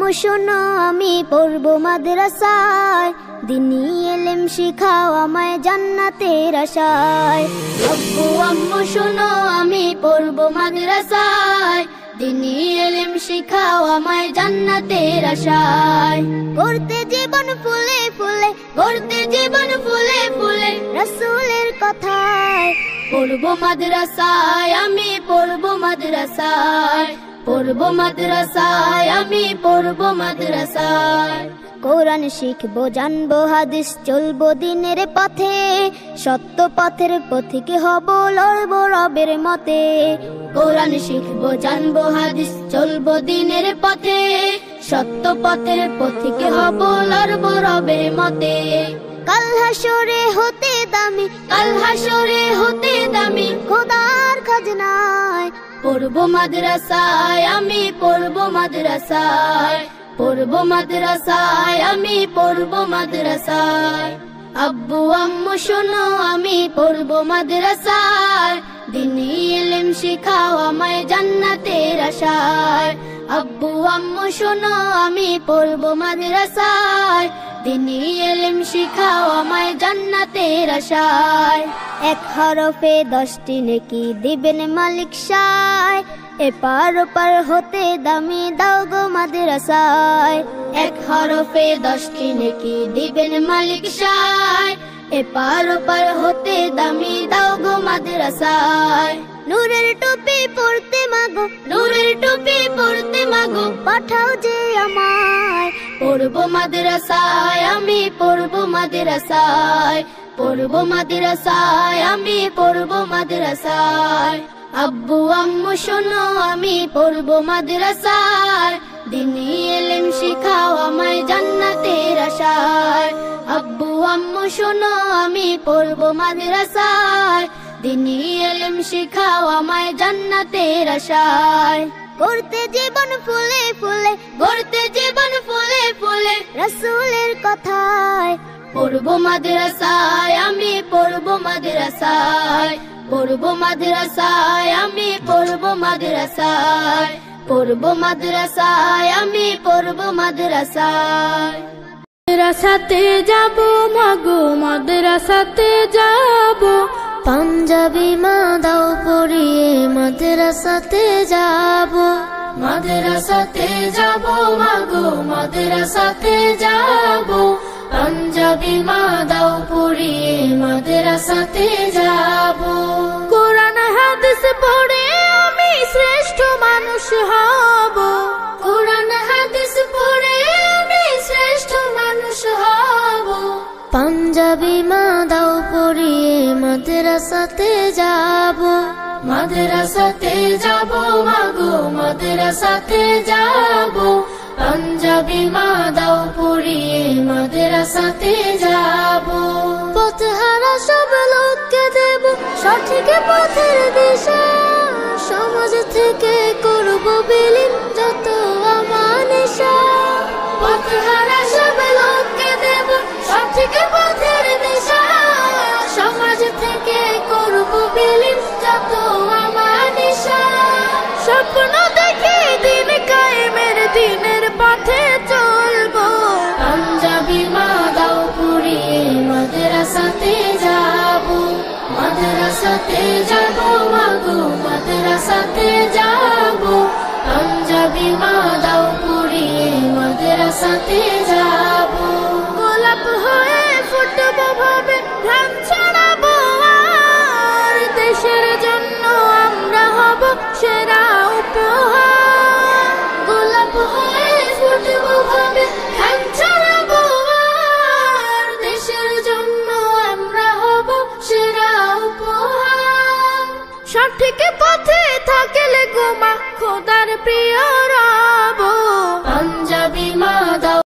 আম্মু শোনো আমি পড়বো মাদ্রাসায়, দিনী ইলম শিখাও আমায় জান্নাতের আশায়। আব্বু আম্মু শোনো আমি পড়বো মাদ্রাসায়, দিনী ইলম শিখাও আমায় জান্নাতের আশায়। গড়তে জীবন ফুলে ফুলে, গড়তে জীবন ফুলে ফুলে রাসূলের কথায়। পড়বো মাদ্রাসায় আমি পড়বো মাদ্রাসায়, পড়বো মাদ্রাসায় আমি পড়বো মাদ্রাসায়। কোরআন শিখবো জানবো হাদিস চলবো দিনের পথে, সত্য পথের পথিক হব লড়বো রবের মতে। কোরআন শিখবো জানবো হাদিস চলবো দিনের পথে, সত্য পথের পথিক হব লড়বো রবের মতে। কাল হাসরে হতে দামি, কাল হাসরে হতে দামি খোদার খাজনায়। পড়বো মাদ্রাসায় আমি পড়বো মাদ্রাসায়, পড়বো মাদ্রাসায় আমি পড়বো মাদ্রাসায়। আব্বু আম্মু শোনো আমি পড়বো মাদ্রাসায়, দিনী ইলম শিখাও আমায় জান্নাতের আশায়। আব্বু আম্মু শোনো আমি পড়বো মাদ্রাসায়, দিনী ইলম শিখাও আমায় জান্নাতের আশায়। এক হরফে 10টি নেকি দিবেন মালিক সায়, এপার ওপার হতে দামি দাও গো মাদ্রাসায়। এক হরফে 10টি নেকি দিবেন মালিক সায়, এপার ওপার হতে দামি দাও গো মাদ্রাসায়। নূরের টুপি পরতে মাগো, নূরের টুপি পরতে মাগো পাঠাও যে আমায়। পড়বো মাদ্রাসায় আমি পড়বো মাদ্রাসায়, পড়বো মাদ্রাসায় আমি পড়বো মাদ্রাসায়। আব্বু আম্মু শোনো আমি পড়বো মাদ্রাসায়, দিনী ইলম শিখাও আমায় জান্নাতের আশায়। আব্বু আম্মু শোনো আমি পড়বো মাদ্রাসায়, দিনী ইলম শিখাও আমায় জান্নাতের আশায়। গড়তে জীবন ফুলে ফুলে, গড়তে জীবন ফুলে ফুলে রাসূলের কথায়। পড়বো মাদ্রাসায় আমি পড়বো মাদ্রাসায়, পড়বো মাদ্রাসায় আমি পড়বো মাদ্রাসায়, পড়বো মাদ্রাসায় আমি পড়বো মাদ্রাসায়। মাদ্রাসাতে যাব মাগো মাদ্রাসাতে যাব, পাঞ্জাবি মা দাও পরিয়ে মাদ্রাসাতে যাব। মাদ্রাসাতে যাব মাগো মাদ্রাসাতে যাব, পাঞ্জাবি মা দাও পরিয়ে মাদ্রাসাতে যাব। কোরআন হাদিস পড়ে আমি শ্রেষ্ঠ মানুষ হব, কোরআন হাদিস পড়ে আমি শ্রেষ্ঠ মানুষ হব। পাঞ্জাবি মা দাও পরিয়ে মাদ্রাসাতে যাব। মাদ্রাসাতে যাব মাগো মাদ্রাসাতে যাব, পাঞ্জাবি মা দাও পরিয়ে মাদ্রাসাতে যাব। পথহারা সব লোককে দেব সঠিক পথের দিশা, সমাজ থেকে করব বিলীন যত অমানিসা। পথহারা সব লোককে দেব সঠিক পথের দিশা, সমাজ থেকে করব বিলীন যত অমানিসা। স্বপ্ন দেখে দিন কায়েমের দিনের পথে চলবো, পাঞ্জাবি মা দাও পরিয়ে মাদ্রাসাতে যাব। মাদ্রাসাতে যাব মাগো মাদ্রাসাতে যাব, পাঞ্জাবি মা দাও পরিয়ে মাদ্রাসাতে যাব। গোলাপ হয়ে ফুটবো ভাবে ধান ছড়াবো আর, দেশের জন্য আমরা হব সেরা উপহার। গোলাপ হয়ে ফুটবো ভাবে ধান ছড়াবো আর, দেশের জন্য আমরা হব সেরা উপহার। সঠিক পথে থাকলে গোমা খোদার প্রিয় রব,